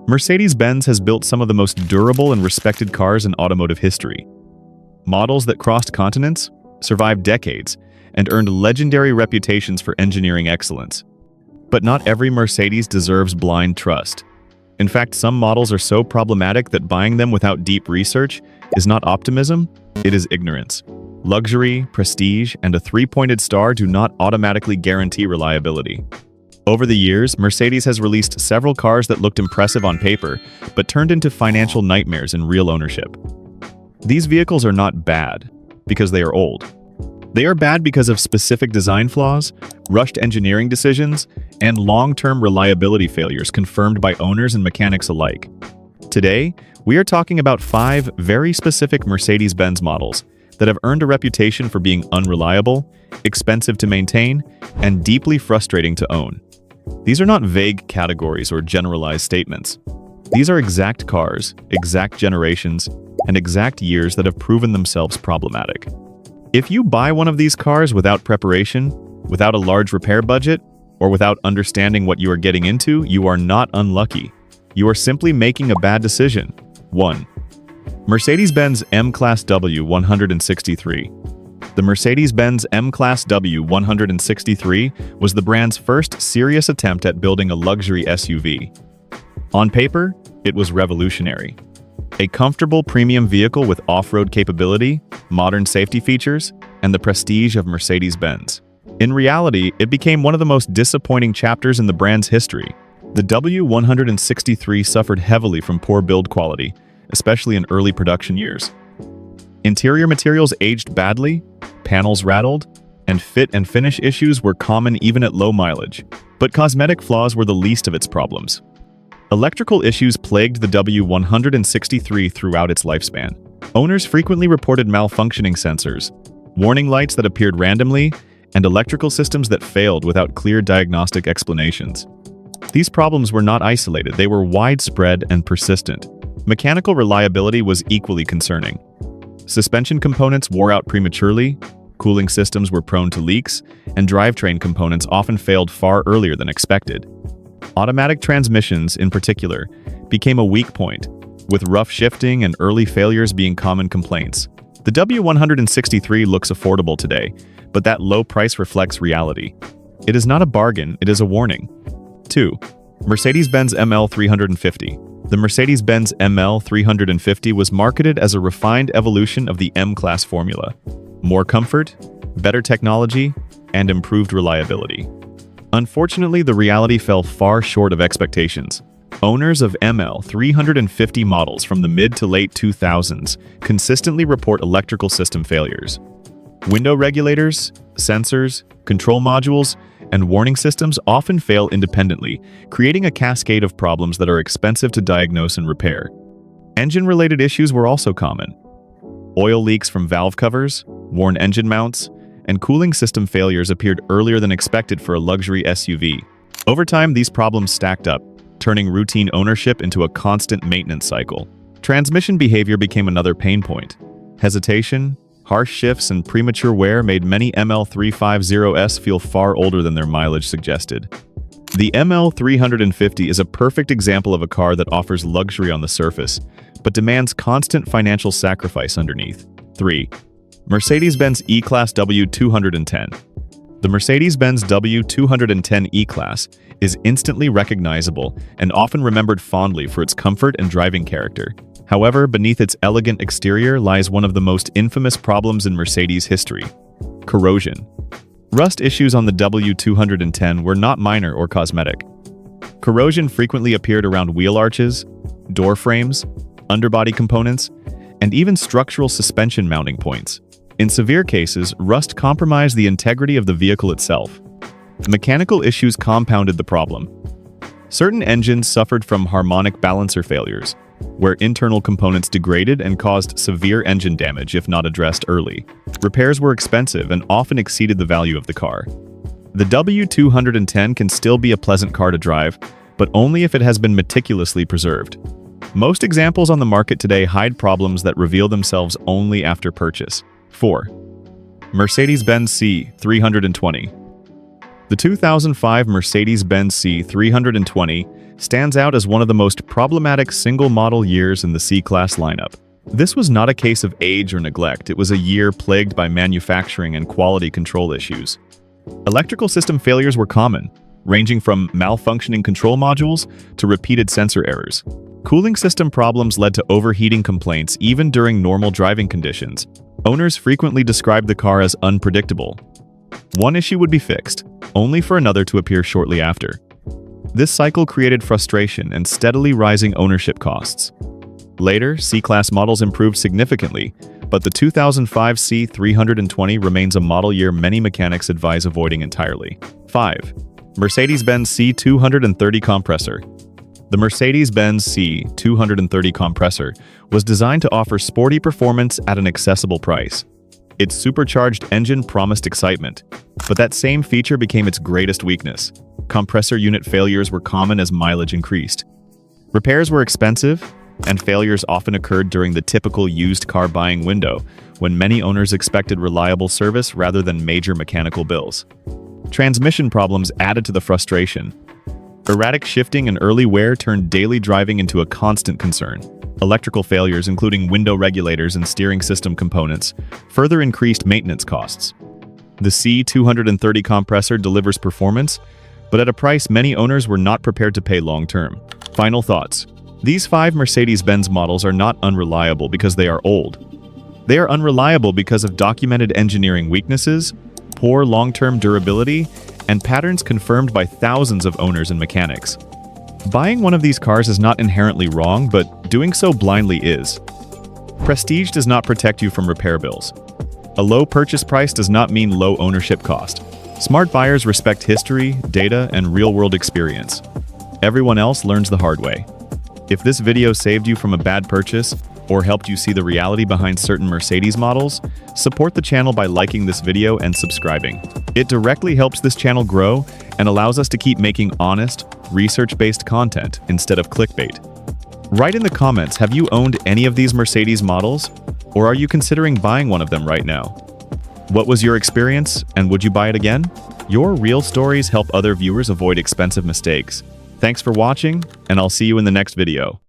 Mercedes-Benz has built some of the most durable and respected cars in automotive history. Models that crossed continents, survived decades, and earned legendary reputations for engineering excellence. But not every Mercedes deserves blind trust. In fact, some models are so problematic that buying them without deep research is not optimism, it is ignorance. Luxury, prestige, and a three-pointed star do not automatically guarantee reliability. Over the years, Mercedes has released several cars that looked impressive on paper, but turned into financial nightmares in real ownership. These vehicles are not bad because they are old. They are bad because of specific design flaws, rushed engineering decisions, and long-term reliability failures confirmed by owners and mechanics alike. Today, we are talking about 5 very specific Mercedes-Benz models that have earned a reputation for being unreliable, expensive to maintain, and deeply frustrating to own. These are not vague categories or generalized statements. These are exact cars, exact generations, and exact years that have proven themselves problematic. If you buy one of these cars without preparation, without a large repair budget, or without understanding what you are getting into, you are not unlucky. You are simply making a bad decision. 1. Mercedes-Benz M-Class W163. The Mercedes-Benz M-Class W163 was the brand's first serious attempt at building a luxury SUV. On paper, it was revolutionary. A comfortable premium vehicle with off-road capability, modern safety features, and the prestige of Mercedes-Benz. In reality, it became one of the most disappointing chapters in the brand's history. The W163 suffered heavily from poor build quality, especially in early production years. Interior materials aged badly, panels rattled, and fit and finish issues were common even at low mileage. But cosmetic flaws were the least of its problems. Electrical issues plagued the W163 throughout its lifespan. Owners frequently reported malfunctioning sensors, warning lights that appeared randomly, and electrical systems that failed without clear diagnostic explanations. These problems were not isolated, they were widespread and persistent. Mechanical reliability was equally concerning. Suspension components wore out prematurely, cooling systems were prone to leaks, and drivetrain components often failed far earlier than expected. Automatic transmissions, in particular, became a weak point, with rough shifting and early failures being common complaints. The W163 looks affordable today, but that low price reflects reality. It is not a bargain, it is a warning. 2. Mercedes-Benz ML350. The Mercedes-Benz ML350 was marketed as a refined evolution of the M-Class formula. More comfort, better technology, and improved reliability. Unfortunately, the reality fell far short of expectations. Owners of ML350 models from the mid to late 2000s consistently report electrical system failures. Window regulators, sensors, control modules, and warning systems often fail independently, creating a cascade of problems that are expensive to diagnose and repair. Engine-related issues were also common. Oil leaks from valve covers, worn engine mounts, and cooling system failures appeared earlier than expected for a luxury SUV. Over time, these problems stacked up, turning routine ownership into a constant maintenance cycle. Transmission behavior became another pain point. Hesitation, harsh shifts, and premature wear made many ML350s feel far older than their mileage suggested. The ML350 is a perfect example of a car that offers luxury on the surface, but demands constant financial sacrifice underneath. 3. Mercedes-Benz E-Class W210. The Mercedes-Benz W210 E-Class is instantly recognizable and often remembered fondly for its comfort and driving character. However, beneath its elegant exterior lies one of the most infamous problems in Mercedes history: corrosion. Rust issues on the W210 were not minor or cosmetic. Corrosion frequently appeared around wheel arches, door frames, underbody components, and even structural suspension mounting points. In severe cases, rust compromised the integrity of the vehicle itself. Mechanical issues compounded the problem. Certain engines suffered from harmonic balancer failures, where internal components degraded and caused severe engine damage if not addressed early. Repairs were expensive and often exceeded the value of the car. The W210 can still be a pleasant car to drive, but only if it has been meticulously preserved. Most examples on the market today hide problems that reveal themselves only after purchase. 4. Mercedes-Benz C320. The 2005 Mercedes-Benz C320 stands out as one of the most problematic single-model years in the C-Class lineup. This was not a case of age or neglect, it was a year plagued by manufacturing and quality control issues. Electrical system failures were common, ranging from malfunctioning control modules to repeated sensor errors. Cooling system problems led to overheating complaints even during normal driving conditions. Owners frequently described the car as unpredictable. One issue would be fixed, only for another to appear shortly after. This cycle created frustration and steadily rising ownership costs. Later, C-Class models improved significantly, but the 2005 C230 remains a model year many mechanics advise avoiding entirely. 5. Mercedes-Benz C230 Kompressor. The Mercedes-Benz C230 Kompressor was designed to offer sporty performance at an accessible price. Its supercharged engine promised excitement, but that same feature became its greatest weakness. Compressor unit failures were common as mileage increased. Repairs were expensive, and failures often occurred during the typical used car buying window, when many owners expected reliable service rather than major mechanical bills. Transmission problems added to the frustration. Erratic shifting and early wear turned daily driving into a constant concern. Electrical failures, including window regulators and steering system components, further increased maintenance costs. The C230 Kompressor delivers performance, but at a price many owners were not prepared to pay long-term. Final thoughts. These 5 Mercedes-Benz models are not unreliable because they are old. They are unreliable because of documented engineering weaknesses, poor long-term durability, and patterns confirmed by thousands of owners and mechanics. Buying one of these cars is not inherently wrong, but doing so blindly is. Prestige does not protect you from repair bills. A low purchase price does not mean low ownership cost. Smart buyers respect history, data, and real-world experience. Everyone else learns the hard way. If this video saved you from a bad purchase or helped you see the reality behind certain Mercedes models, support the channel by liking this video and subscribing. It directly helps this channel grow and allows us to keep making honest, research-based content instead of clickbait. Write in the comments, have you owned any of these Mercedes models? Or are you considering buying one of them right now? What was your experience, and would you buy it again? Your real stories help other viewers avoid expensive mistakes. Thanks for watching, and I'll see you in the next video.